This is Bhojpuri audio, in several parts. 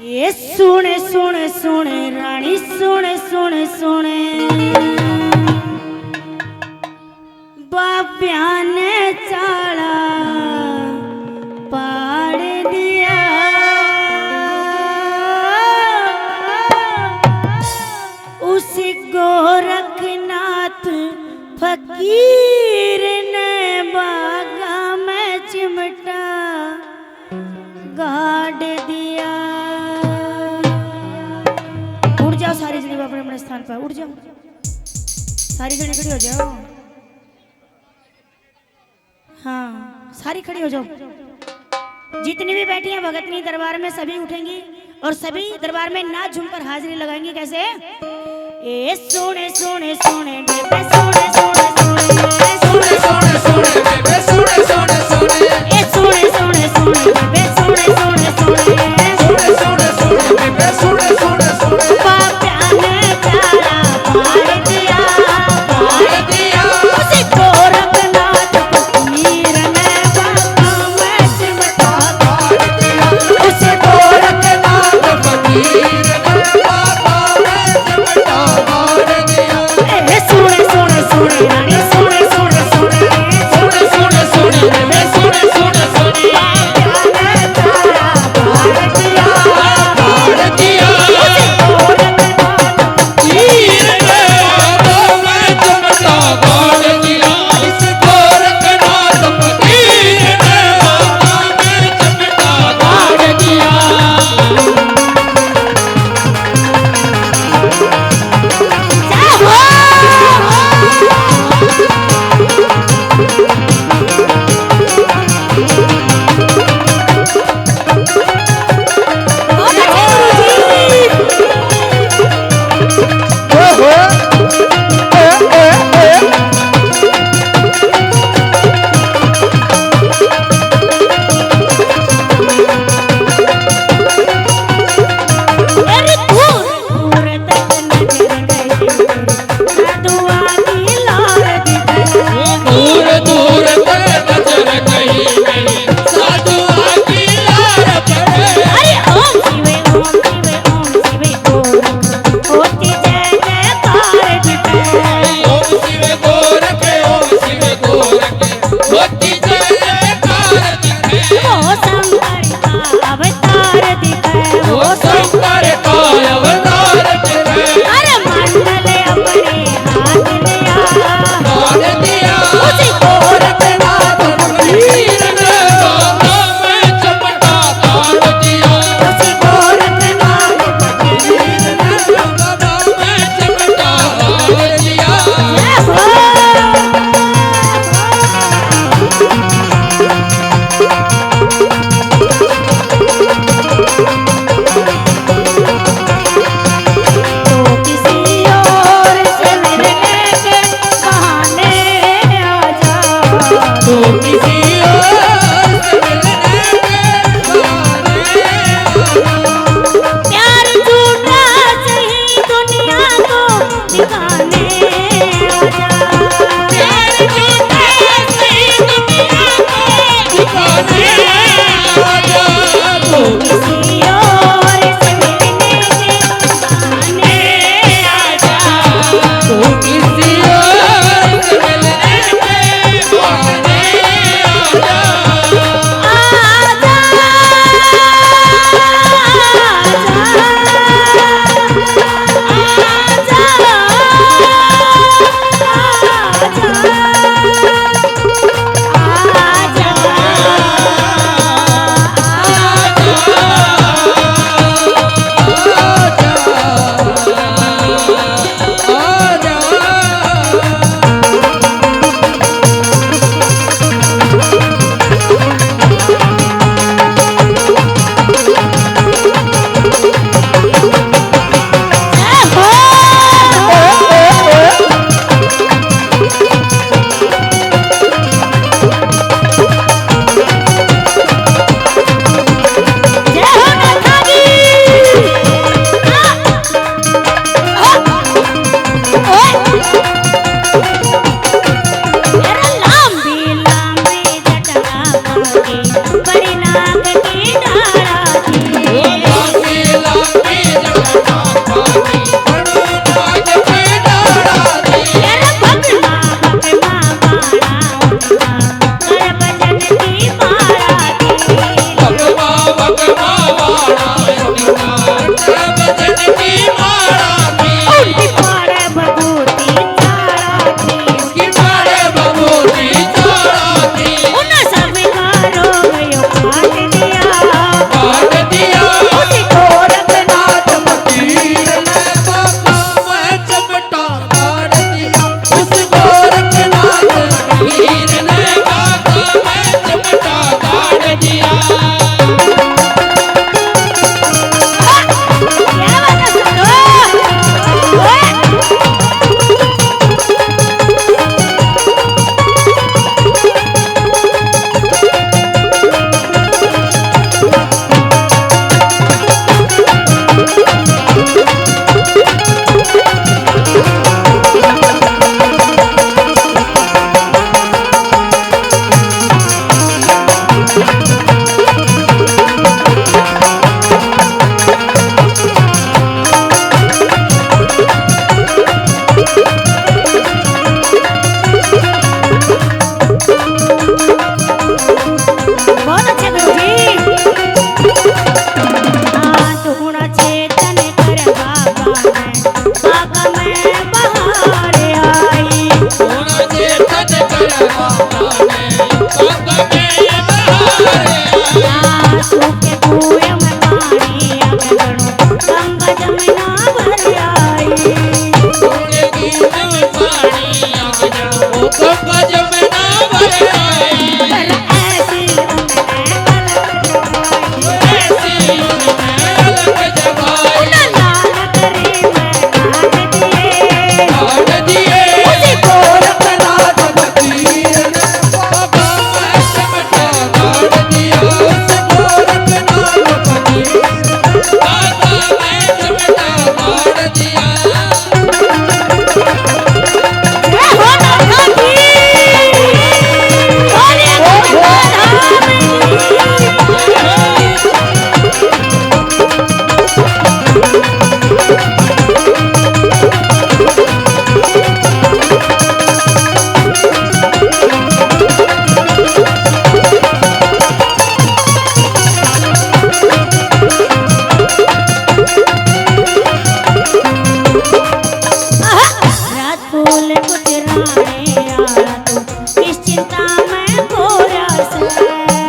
ये सुने सुने सुने रानी सुने सुने सुने बाप्या ने चाला पाड़ दिया उस गोरखनाथ फकीर ने बागा में चिमटा गाड़ दिया। उड़ जाओ सारी जनी अपने अपने स्थान पर, उड़ जाओ सारी जनी खड़ी हो जाओ। हाँ सारी खड़ी हो जाओ। जितनी भी बैठी हैं भगतनी दरबार में सभी उठेंगी और सभी दरबार में नाच झूमकर हाजिरी लगाएंगी। कैसे? ए सोने सोने सोने बेबे सोने सोने सोने सोने सोने बेबे सोने सोने सोने ए सोने सोने सोने बेबे सोने सोने सोने सोने सोने सोने बेबे सोने सोने सोने बाप्या ने चाला पाड़ दिया उसे गोरखनाथ फकीर ने बागा में चिमटा गाड़ दिया उसे गोरखनाथ फकीर ने बागा में चिमटा गाड़ दिया। ए सोने सोने सोने रानी सोने सोने सोने सोने सोने सोने बेबे सोने सोने सोने बाप्या ने चाला पाड़ दिया उसे गोरखनाथ फकीर ने बागा में चिमटा गाड़ दिया इस गोरखनाथ फकीर ने बागा में चिमटा गाड़ दिया। बहुत अच्छे गुरु जी। धूना चेतन कर बाबा मैं बहार आई। धूना चेतन कर बाबा मैं बहार आई। सूखे कुएं में पानी अगड़ो गंगा जमुना भर आई। सूखे कुएं में पानी अगड़ो गंगा जमुना भर आई। ऐसी अलग जगाई लाल करे मैं काट दिए काट दिए उसी गोरख नाथ फकीर ने बाबा मैं चमटा काट दिया। उस गोरखनाथ फकीर बाबा मैं चमटा काट दिया। जय हो नाथा की बोलिए गोविंद रात फूल कुछ राने आया तू किस चिंता में खोया से।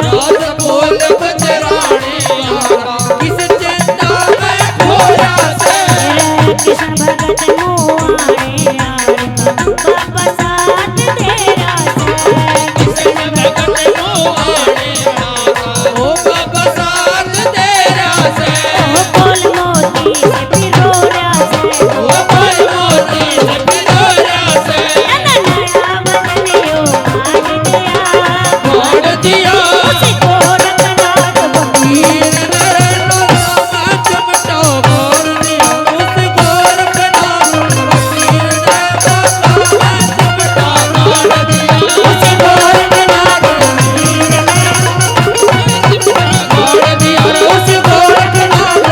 रात बोल बजराने यारा किस चिंता में खोया से। कृष्ण भगत मुआने यार का बाबा साथ तेरा से। कृष्ण भगत मोहाने यारा ओ बाबा साथ तेरा से। ओ बोल मोती से पिरोरा से। ओ बोल मोती से पिरोरा से। नया बदलियो आज दिया काट दिया उसी गोरखनाथ फकीर। वीर नरेंद्र रामा चमटा मार दिया। उस गोरखनाथ फकीर ने बाबा मैं चमटा काट दिया। उसी गोरखनाथ फकीर ने काट दिया। उस गोरखनाथ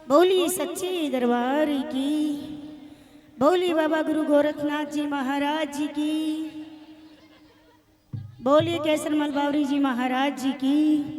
बोली सच्ची दरबार की। बोली बाबा गुरु गोरखनाथ जी महाराज जी की। बोलिए केसरमल बावरी जी महाराज जी की।